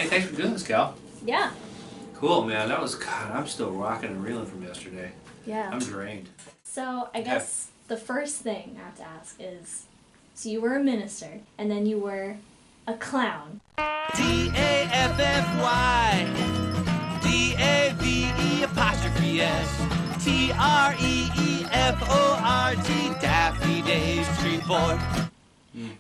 Hey, thanks for doing this, Cal. Yeah. Cool, man. That was, God, I'm still rocking and reeling from yesterday. Yeah. I'm drained. So I guess the first thing I have to ask is, so you were a minister, and then you were a clown. DAFFORD Daffy Dave Street Boy.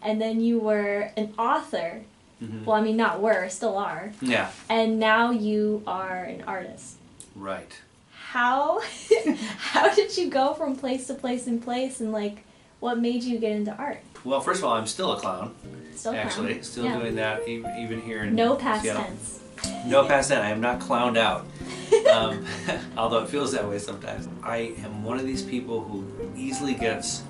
And then you were an author. Mm-hmm. Well, I mean, not were, still are. Yeah. And now you are an artist. Right. How did you go from place to place and place, and like, what made you get into art? Well, first of all, I'm still a clown. Still actually, clown. still Yeah. doing that even here in No past Seattle. tense. No past tense. I am not clowned out. Although it feels that way sometimes. I am one of these people who easily gets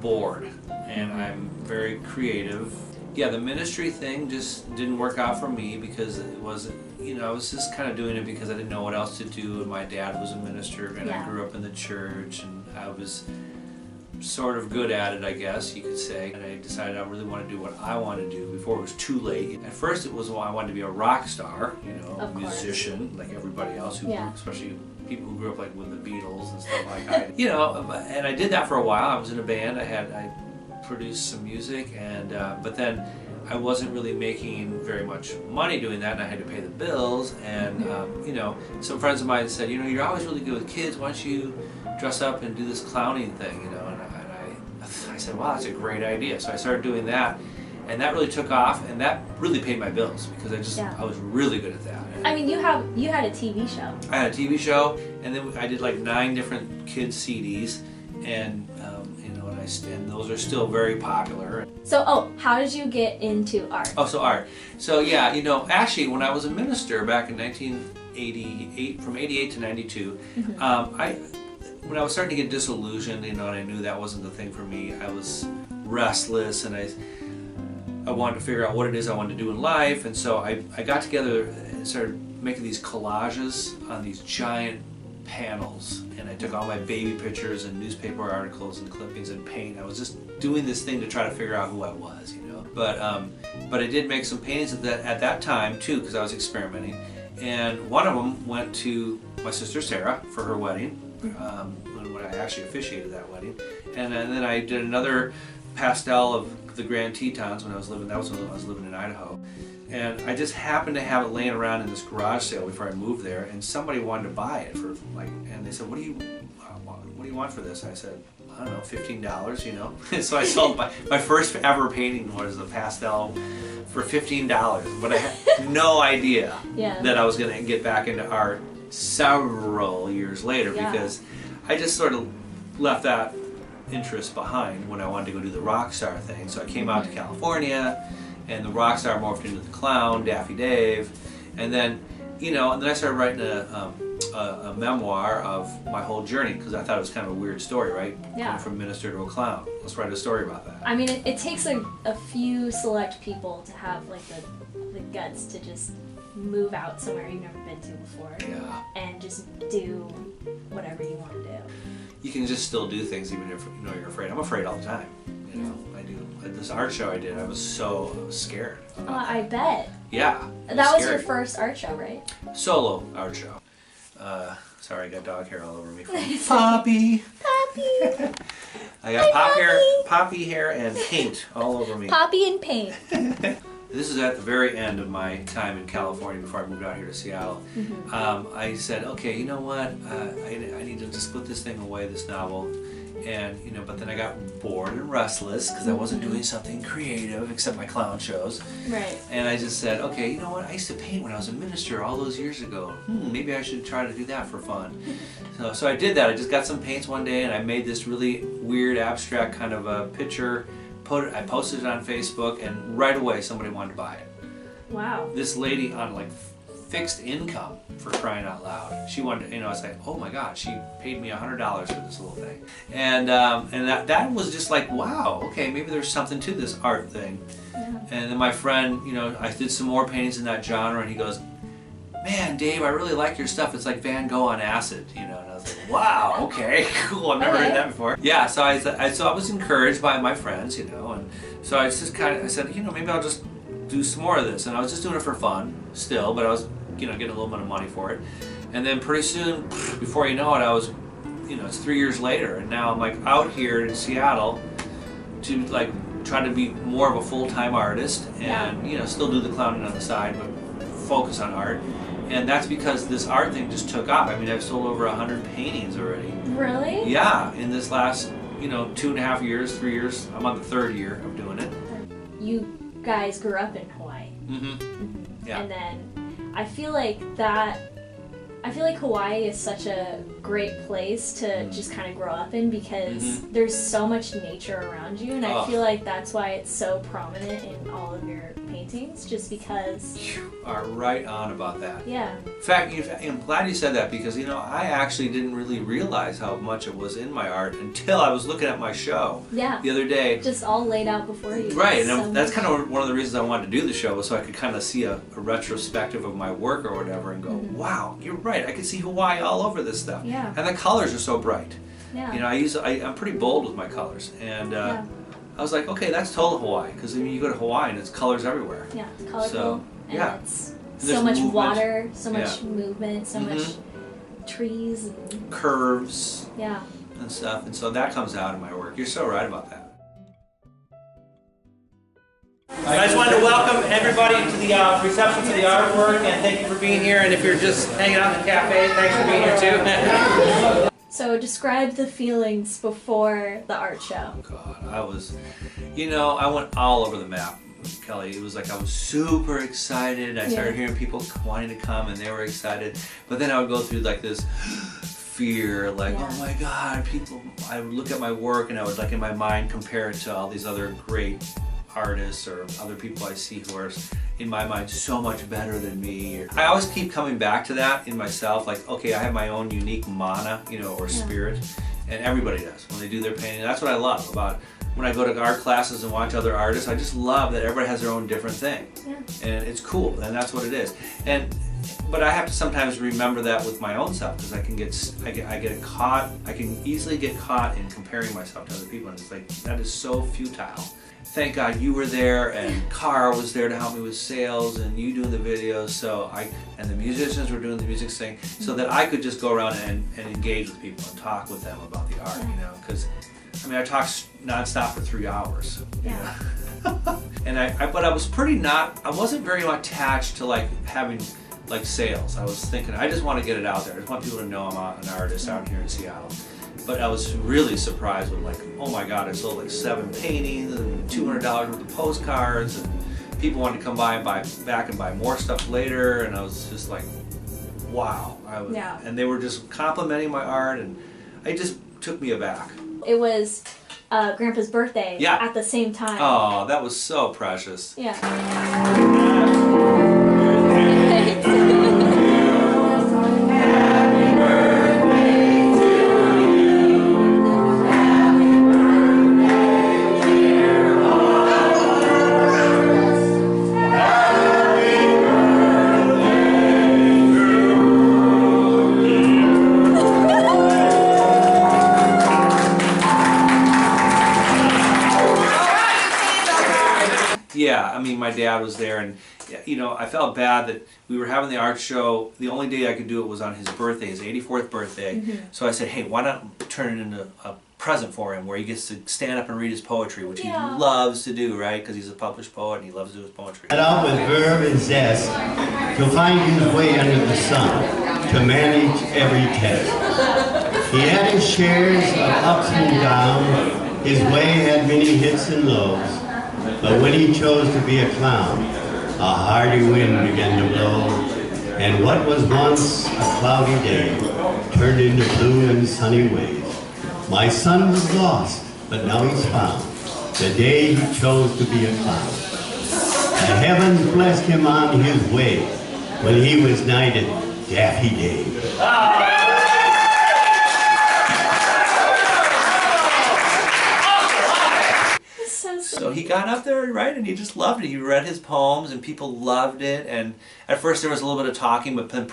bored, and I'm very creative. Yeah, the ministry thing just didn't work out for me because it wasn't, I was just kind of doing it because I didn't know what else to do, and my dad was a minister, and I grew up in the church, and I was sort of good at it, I guess you could say. And I decided I really want to do what I want to do before it was too late. At first it was, well, I wanted to be a rock star, a musician, like everybody else who grew, especially people who grew up like with the Beatles and stuff like that. And I did that for a while. I was in a band. I produced some music, and but then I wasn't really making very much money doing that, and I had to pay the bills. And some friends of mine said, you're always really good with kids. Why don't you dress up and do this clowning thing? And I said, wow, that's a great idea. So I started doing that, and that really took off, and that really paid my bills because I was really good at that. I mean, you had a TV show. I had a TV show, and then I did like 9 different kids CDs, and and those are still very popular. So, how did you get into art? Oh, so art. So yeah, actually, when I was a minister back in 1988, from 88 to 92, when I was starting to get disillusioned, and I knew that wasn't the thing for me, I was restless, and I wanted to figure out what it is I wanted to do in life, and so I got together and started making these collages on these giant panels, and I took all my baby pictures and newspaper articles and clippings and paint. I was just doing this thing to try to figure out who I was, But I did make some paintings at that time too, because I was experimenting. And one of them went to my sister Sarah for her wedding, when I actually officiated that wedding. And then I did another pastel of the Grand Tetons when I was living. That was when I was living in Idaho. And I just happened to have it laying around in this garage sale before I moved there, and somebody wanted to buy it for and they said, what do you want for this? I said, I don't know, $15, So I sold my first ever painting was a pastel for $15, but I had no idea that I was going to get back into art several years later because I just sort of left that interest behind when I wanted to go do the rock star thing. So I came out to California, and the rock star morphed into the clown, Daffy Dave, and then I started writing a memoir of my whole journey because I thought it was kind of a weird story, right? Yeah. Going from minister to a clown. Let's write a story about that. I mean, it takes a few select people to have like the guts to just move out somewhere you've never been to before, and just do whatever you want to do. You can just still do things even if you're afraid. I'm afraid all the time. I do. At this art show I did, I was so scared. I bet. Yeah. That was your first art show, right? Solo art show. Sorry, I got dog hair all over me. Poppy. Poppy. I got poppy hair and paint all over me. Poppy and paint. This is at the very end of my time in California before I moved out here to Seattle. I said, okay, you know what? I need to just put this thing away, this novel. And but then I got bored and restless because I wasn't doing something creative except my clown shows. Right. And I just said, okay, you know what? I used to paint when I was a minister all those years ago. Maybe I should try to do that for fun. So I did that. I just got some paints one day, and I made this really weird, abstract kind of a picture. I posted it on Facebook, and right away somebody wanted to buy it. Wow. This lady on fixed income, for crying out loud. She wanted to, I was like, oh my God, she paid me $100 for this little thing. And that was just like, wow, okay, maybe there's something to this art thing. And then my friend, I did some more paintings in that genre, and he goes, man, Dave, I really like your stuff. It's like Van Gogh on acid, And I was like, wow, okay, cool. I've never heard that before. Yeah, so I was encouraged by my friends, and so I just I said, maybe I'll just do some more of this. And I was just doing it for fun still, but I was, you know, getting a little bit of money for it. And then pretty soon, before you know it, I was, you know, it's 3 years later, and now I'm like out here in Seattle to like try to be more of a full-time artist and, you know, still do the clowning on the side, but focus on art. And that's because this art thing just took off. I mean, I've sold over 100 paintings already. Really? Yeah, in this last, you know, 2.5 years, 3 years. I'm on the 3rd year of doing it. You guys grew up in Hawaii. Yeah. And then I feel like Hawaii is such a great place to just kind of grow up in because there's so much nature around you, and I feel like that's why it's so prominent in all of your paintings, just because... You are right on about that. Yeah. In fact, I'm glad you said that because, you know, I actually didn't really realize how much it was in my art until I was looking at my show the other day. Just all laid out before you. Right, and that's kind of one of the reasons I wanted to do the show was so I could kind of see a retrospective of my work or whatever and go, wow, you're right, I can see Hawaii all over this stuff. Yeah. And the colors are so bright. Yeah. You know, I'm pretty bold with my colors. And I was like, okay, that's total Hawaii. Because I mean, you go to Hawaii and it's colors everywhere. Yeah, it's colorful. So, and it's so much movement. Water, so much movement, so much trees. And curves. Yeah. And stuff. And so that comes out in my work. You're so right about that. I just wanted to welcome everybody to the reception for the artwork, and thank you for being here. And if you're just hanging out in the cafe, thanks for being here too. So describe the feelings before the art show. Oh God, I was, you know, I went all over the map, Kelly. It was like I was super excited. I started hearing people wanting to come, and they were excited. But then I would go through like this fear, like, oh my God, people. I would look at my work, and I would, like, in my mind compare it to all these other great artists or other people I see who are, in my mind, so much better than me. I always keep coming back to that in myself, like, okay, I have my own unique mana, you know, or spirit, and everybody does when they do their painting. That's what I love about when I go to art classes and watch other artists. I just love that everybody has their own different thing, and it's cool, and that's what it is. But I have to sometimes remember that with my own self, because I can I can easily get caught in comparing myself to other people, and it's like, that is so futile. Thank God you were there, and Carl was there to help me with sales, and you doing the videos, and the musicians were doing the music thing, so that I could just go around and engage with people and talk with them about the art, you know, because, I mean, I talked nonstop for 3 hours, you know? And but I wasn't very attached to like having like sales. I was thinking, I just want to get it out there. I just want people to know I'm an artist out here in Seattle. But I was really surprised with, like, oh my God, I sold like 7 paintings and $200 worth of postcards, and people wanted to come by and buy back and buy more stuff later, and I was just like, wow. And they were just complimenting my art, and it just took me aback. It was Grandpa's birthday at the same time. Oh, that was so precious. Yeah. Yeah, I mean, my dad was there, and, you know, I felt bad that we were having the art show. The only day I could do it was on his birthday, his 84th birthday. So I said, hey, why not turn it into a present for him where he gets to stand up and read his poetry, which he loves to do, right? Because he's a published poet and he loves to do his poetry. Set out with verve and zest to find his way under the sun, to manage every test. He had his shares of ups and downs. His way had many hits and lows. But when he chose to be a clown, a hardy wind began to blow, and what was once a cloudy day turned into blue and sunny ways. My son was lost, but now he's found, the day he chose to be a clown. The heavens blessed him on his way when he was knighted Daffy Dave. So he got up there, right, and he just loved it. He read his poems, and people loved it. And at first there was a little bit of talking, but then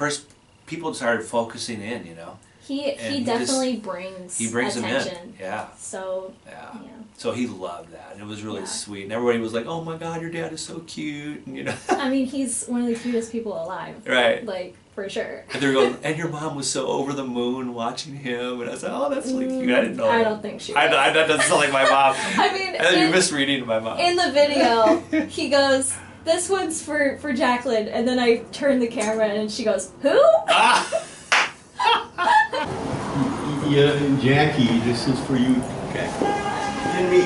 people started focusing in, you know. He definitely brings them attention. in. Yeah. So yeah. So he loved that, and it was really sweet. And everybody was like, "Oh my God, your dad is so cute," and, you know. I mean, he's one of the cutest people alive. Right. Like, for sure. And they're going, and your mom was so over the moon watching him, and I was like, "Oh, that's really cute." I didn't know. I don't think she was. That doesn't sound like my mom. I mean, you're misreading my mom. In the video, he goes, "This one's for Jacqueline," and then I turn the camera and she goes, "Who?" Yeah, Jackie, this is for you, Jackie. And me.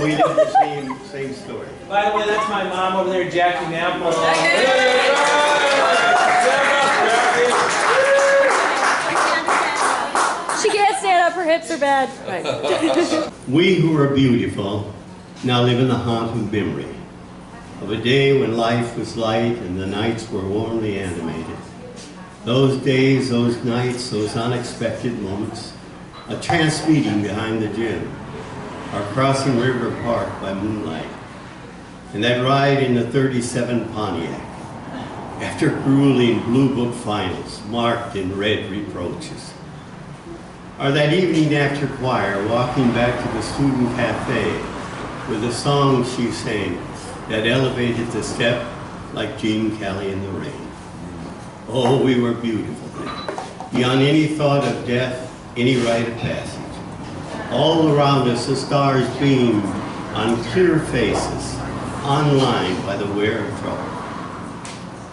We did the same story. By the way, that's my mom over there, Jackie Mampel. She can't stand up, her hips are bad. Right. We who are beautiful now live in the haunt of memory, of a day when life was light and the nights were warmly animated. Those days, those nights, those unexpected moments, a chance meeting behind the gym, our crossing River Park by moonlight, and that ride in the 37 Pontiac, after grueling Blue Book finals marked in red reproaches. Or that evening after choir, walking back to the student cafe with a song she sang that elevated the step like Gene Kelly in the rain. Oh, we were beautiful then, beyond any thought of death, any rite of passage. All around us the stars beamed on clear faces, unlined by the wear of trouble.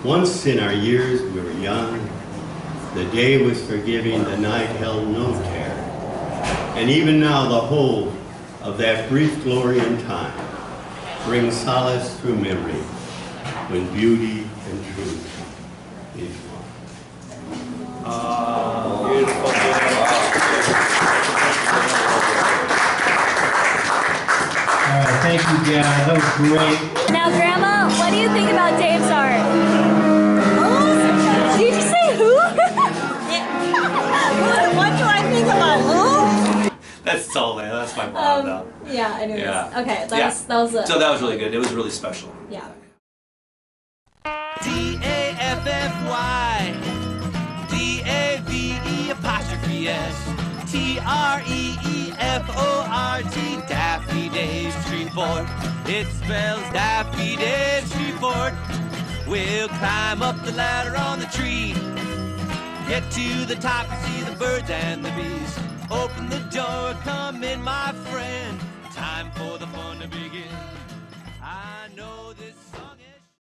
Once in our years we were young, the day was forgiving, the night held no terror. And even now the whole of that brief glory in time brings solace through memory when beauty and truth is one. Beautiful. All right, thank you, Dad. That was great. Now, Grandma, what do you think about Dave's art? Who? Did you say who? What do I think about who? That's totally, that's my mom though. Yeah, anyways. Yeah. Okay, that was So that was really good. It was really special. yeah. DAFFY DAVE apostrophe S TREEFORT Daffy Days Shreveport. It spells Daffy Days Shreveport. We'll climb up the ladder on the tree, get to the top and see the birds and the bees. Open the door, come in, my friend. Time for the fun to begin. I know this